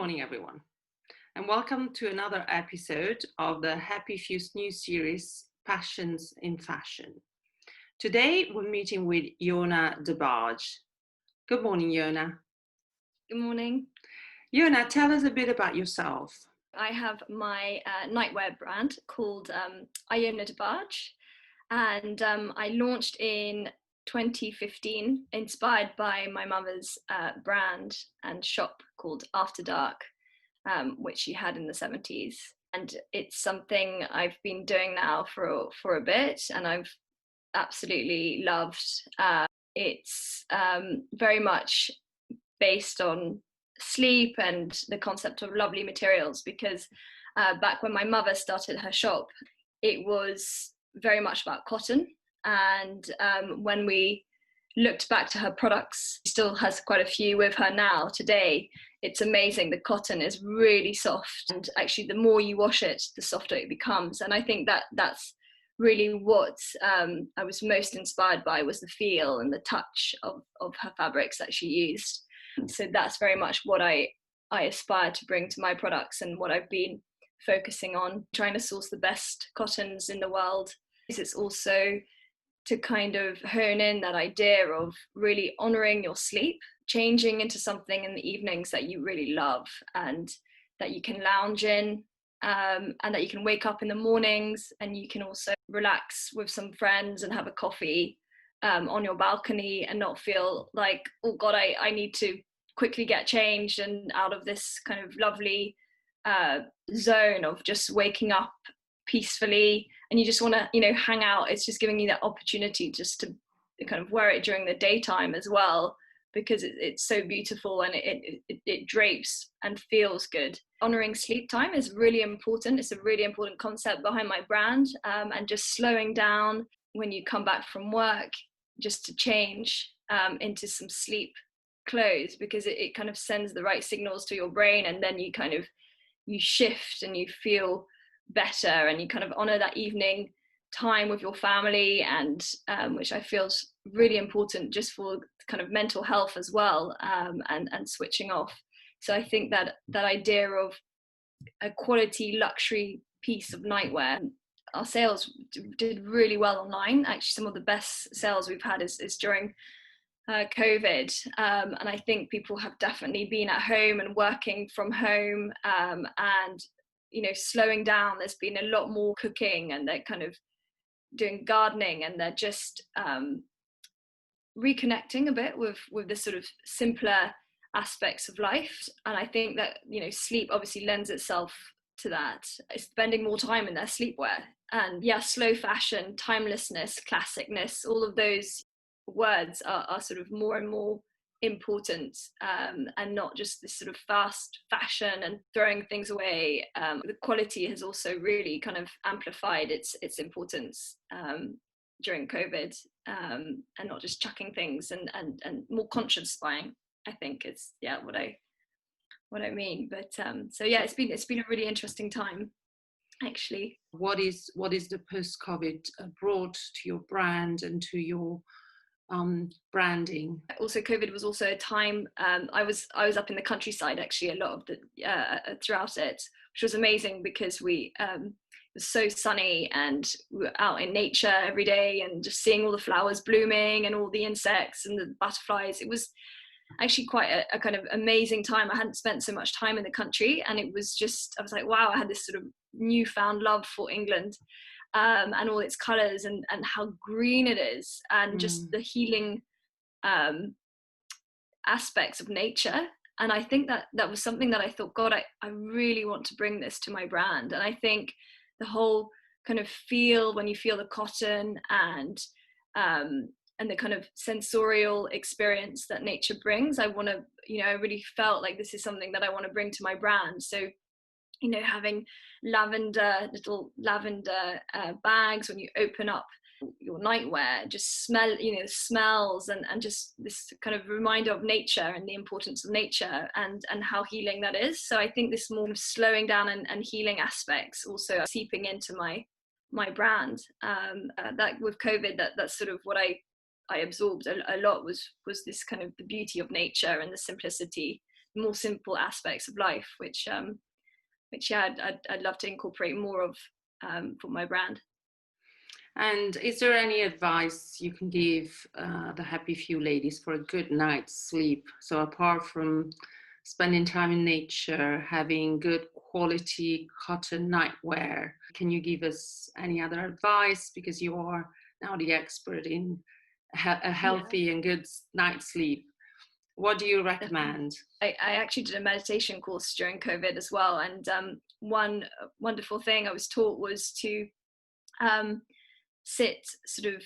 morning, everyone, and welcome to another episode of the Happy Fuse new series, Passions in Fashion. Today, we're meeting with Iona DEBARGE. Good morning, Iona. Good morning. Iona, tell us a bit about yourself. I have my nightwear brand called Iona DEBARGE, and I launched in 2015, inspired by my mother's brand and shop called After Dark, which she had in the 70s. And it's something I've been doing now for a bit, and I've absolutely loved. It's very much based on sleep and the concept of lovely materials, because back when my mother started her shop, it was very much about cotton. And when we looked back to her products, she still has quite a few with her now today. It's amazing. The cotton is really soft, and actually the more you wash it, the softer it becomes. And I think that's really what I was most inspired by, was the feel and the touch of her fabrics that she used. So that's very much what I aspire to bring to my products, and what I've been focusing on, trying to source the best cottons in the world. It's also to kind of hone in that idea of really honoring your sleep, changing into something in the evenings that you really love and that you can lounge in, and that you can wake up in the mornings and you can also relax with some friends and have a coffee on your balcony and not feel like, oh God, I need to quickly get changed and out of this kind of lovely zone of just waking up peacefully, and you just want to hang out. It's just giving you that opportunity just to kind of wear it during the daytime as well, because it's so beautiful and it drapes and feels good. Honoring sleep time is really important. It's a really important concept behind my brand, and just slowing down when you come back from work, just to change into some sleep clothes, because it kind of sends the right signals to your brain, and then you shift and you feel better, and you kind of honor that evening time with your family, and which I feel is really important just for kind of mental health as well, and switching off. So I think that idea of a quality luxury piece of nightwear, our sales did really well online. Actually, some of the best sales we've had is during COVID, and I think people have definitely been at home and working from home, and slowing down. There's been a lot more cooking, and they're kind of doing gardening, and they're just reconnecting a bit with the sort of simpler aspects of life. And I think that sleep obviously lends itself to that. It's spending more time in their sleepwear, and slow fashion, timelessness, classicness, all of those words are sort of more and more important, and not just this sort of fast fashion and throwing things away. The quality has also really kind of amplified its importance during COVID, and not just chucking things, and more conscious buying, I think is what I mean. But it's been a really interesting time, actually. What is the post-COVID brought to your brand and to your branding? Also, COVID was also a time, I was up in the countryside actually a lot of the throughout it, which was amazing, because it was so sunny, and we were out in nature every day and just seeing all the flowers blooming and all the insects and the butterflies. It was actually quite a kind of amazing time. I hadn't spent so much time in the country, and it was just, I was like, wow, I had this sort of newfound love for England, and all its colours, and how green it is, and just the healing aspects of nature. And I think that was something that I thought, God, I really want to bring this to my brand. And I think the whole kind of feel, when you feel the cotton, and the kind of sensorial experience that nature brings, I want to, I really felt like this is something that I want to bring to my brand. So having little lavender bags when you open up your nightwear, just smell, smells, and just this kind of reminder of nature and the importance of nature, and how healing that is. So I think this more slowing down and healing aspects also are seeping into my brand. That with COVID, that's sort of what I absorbed a lot, was this kind of the beauty of nature and the simplicity more simple aspects of life, which yeah, I'd love to incorporate more of for my brand. And is there any advice you can give the happy few ladies for a good night's sleep? So apart from spending time in nature, having good quality cotton nightwear, can you give us any other advice? Because you are now the expert in a healthy and good night's sleep. What do you recommend? I actually did a meditation course during COVID as well, and one wonderful thing I was taught was to sit sort of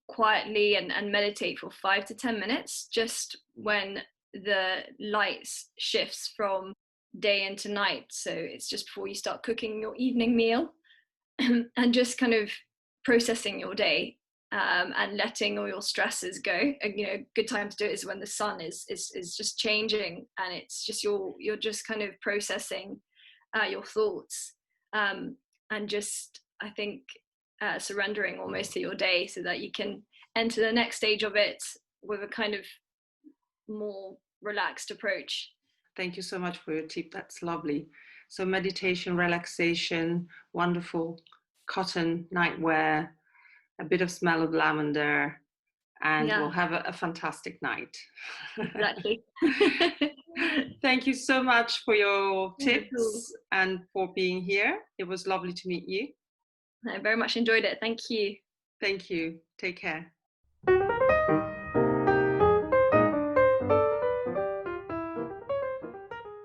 quietly and meditate for 5 to 10 minutes, just when the light shifts from day into night. So it's just before you start cooking your evening meal, and just kind of processing your day, and letting all your stresses go. And, a good time to do it is when the sun is just changing, and it's just you're just kind of processing your thoughts, and just, I think, surrendering almost to your day, so that you can enter the next stage of it with a kind of more relaxed approach. Thank you so much for your tip. That's lovely. So meditation, relaxation, wonderful cotton nightwear, a bit of smell of lavender, and we'll have a fantastic night. Exactly. Thank you so much for your tips and for being here. It was lovely to meet you. I very much enjoyed it. Thank you. Thank you. Take care.